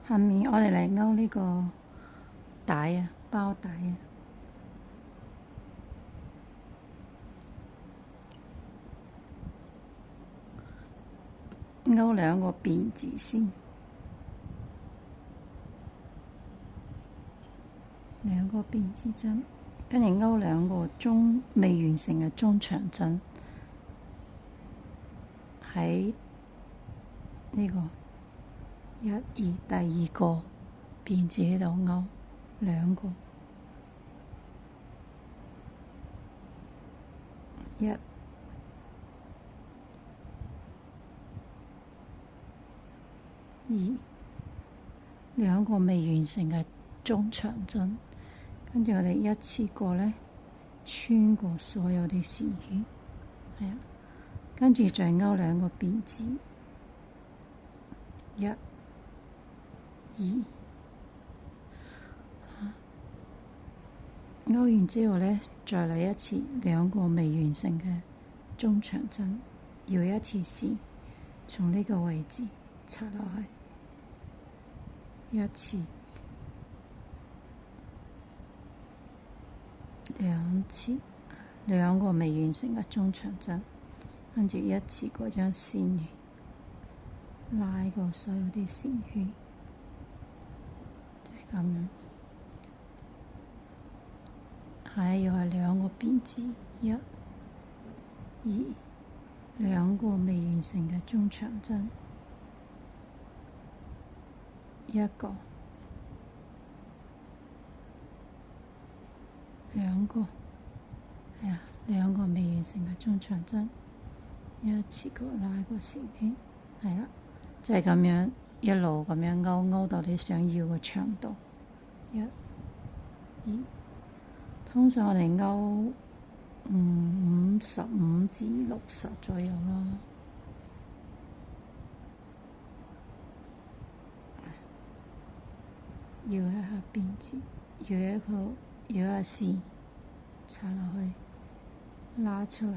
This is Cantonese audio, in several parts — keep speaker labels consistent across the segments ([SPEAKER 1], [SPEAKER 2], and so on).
[SPEAKER 1] 下面我哋嚟勾呢個帶啊，包帶啊，勾兩個辮字先，兩個辮字針，跟住勾兩個未完成嘅中長針，喺呢個1、2第二個辮字喺度勾兩個，1、2，兩個未完成嘅中長針，跟住我哋一次過呢，穿過所有啲線圈，係啊，跟住再勾兩個辮字，1、2，勾完之後呢，再嚟一次兩個未完成嘅中長針，繞一次線，從呢個位置插落去，一次、兩次，兩個未完成嘅中長針，跟住一次過將線拉過所有啲線圈，就係咁樣。係又係兩個辮字，1、2，兩個未完成嘅中長針，一個、兩個，係啊，兩個未完成嘅中長針，一次過拉個線圈，係啦，就係咁樣一路咁樣勾到你想要嘅長度，1、2。通常我哋勾55至60左右咯。繞一下辮字，繞一下線，插落去，拉出嚟，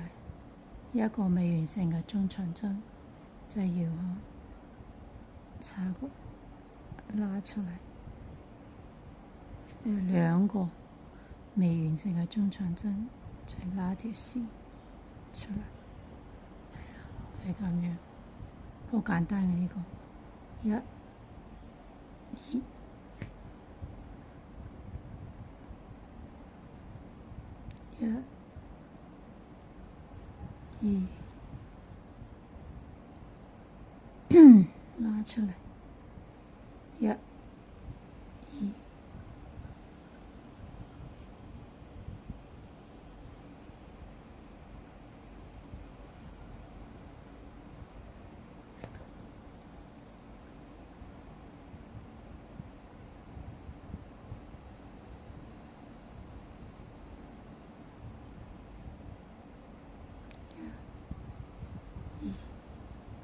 [SPEAKER 1] 一個未完成嘅中長針，再繞下，插過，拉出嚟，兩個未完成嘅中長針，再拉條線出嚟，就係咁樣，好簡單嘅呢個，1、2，拉出嚟，1、2。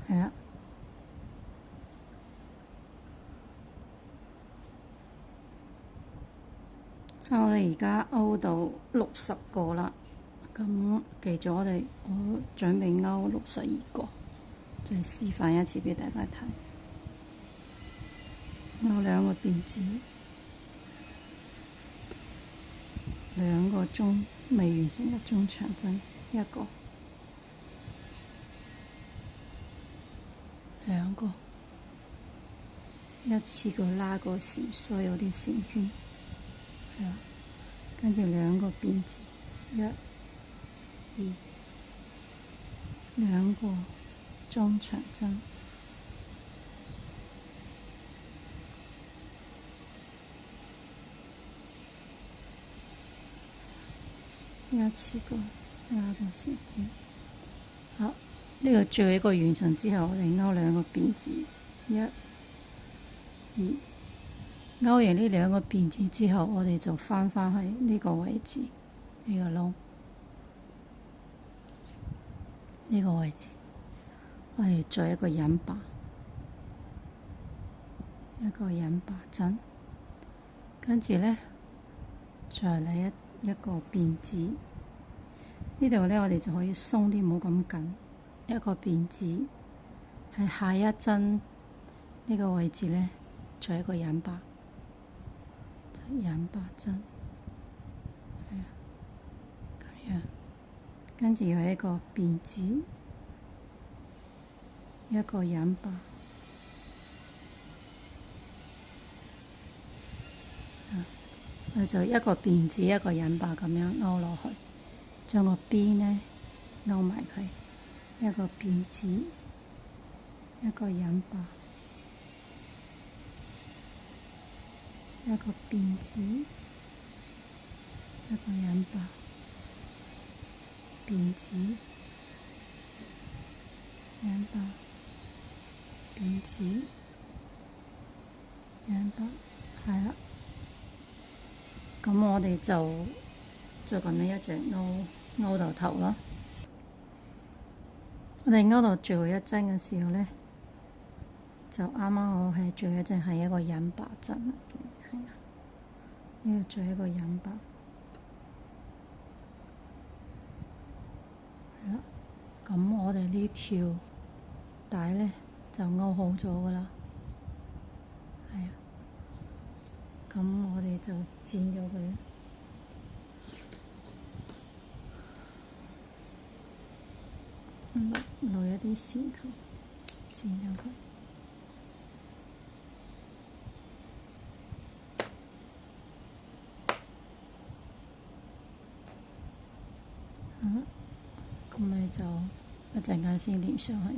[SPEAKER 1] 係啦，我哋而家勾到60個啦，咁記住我準備勾62個，再示範一次俾大家睇。勾兩個辮字，兩個未完成嘅中長針，一個、兩個，一次過拉過線，所有啲線圈，係啦，跟住兩個辮字，1、2，兩個中長針，一次過拉過線圈。好，呢個最後一個完成之後，我哋勾兩個辮字，1、2，勾完呢兩個辮字之後，我哋就翻返去呢個位置，呢個窿，呢個位置，我哋做一個引拔，一個引拔針，跟住呢，再嚟一個辮字，呢度呢，我哋就可以鬆啲，冇咁緊，一個辮字喺下一針呢個位置呢，做一個引把，就引把針，係啊，咁樣，跟住有一個辮子，一個引把，我就一個辮子一個引把咁樣勾落去，將個邊呢勾埋佢，一個辮子，一個引把，一個辮子，一個引把，辮子，引把，辮子，引把，係啦。咁我哋就咁樣一直勾到頭咯。我哋勾到最後一針嘅時候咧，就啱啱好係最後一針係一個引把針嚟嘅，係啊，呢個最後一個引把，係啦。咁我哋呢條帶咧就勾好咗噶啦，係啊。咁我哋就剪咗佢，落一啲線頭，剪咗佢。好啦，咁你就一陣間先連上去。